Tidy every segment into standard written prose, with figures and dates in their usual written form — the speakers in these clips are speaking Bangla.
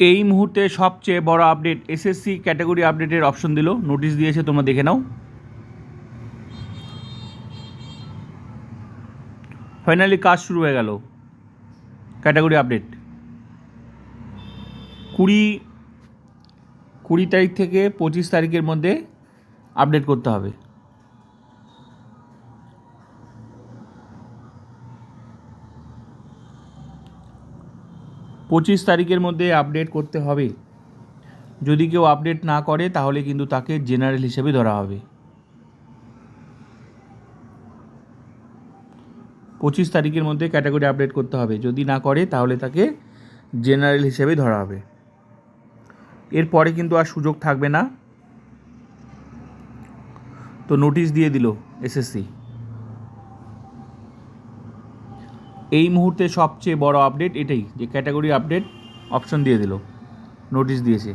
এই মুহূর্তে সবচেয়ে বড় আপডেট, এসএসসি ক্যাটাগরি আপডেটের অপশন দিল, নোটিশ দিয়েছে, তোমরা দেখে নাও। ফাইনালি কাজ শুরু হয়ে গেল। ক্যাটাগরি আপডেট 20 তারিখ থেকে 25 তারিখের মধ্যে আপডেট করতে হবে। পঁচিশ তারিখের মধ্যে আপডেট করতে হবে। যদি কেউ আপডেট না করে তাহলে কিন্তু তাকে জেনারেল হিসেবে ধরা হবে। 25 তারিখের মধ্যে ক্যাটাগরি আপডেট করতে হবে, যদি না করে তাহলে তাকে জেনারেল হিসেবে ধরা হবে। এরপরে কিন্তু আর সুযোগ থাকবে না। তো নোটিশ দিয়ে দিল এসএসসি। এই মুহূর্তে সবচেয়ে বড় আপডেট এটাই, যে ক্যাটাগরি আপডেট অপশন দিয়ে দিল, নোটিশ দিয়েছে।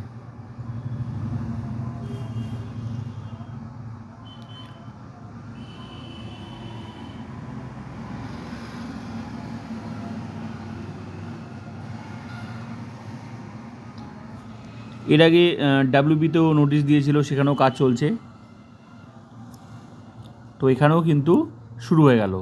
এর আগে ডাব্লিউবিতেও নোটিশ দিয়েছিল, সেখানেও কাজ চলছে। তো এখানেও কিন্তু শুরু হয়ে গেল।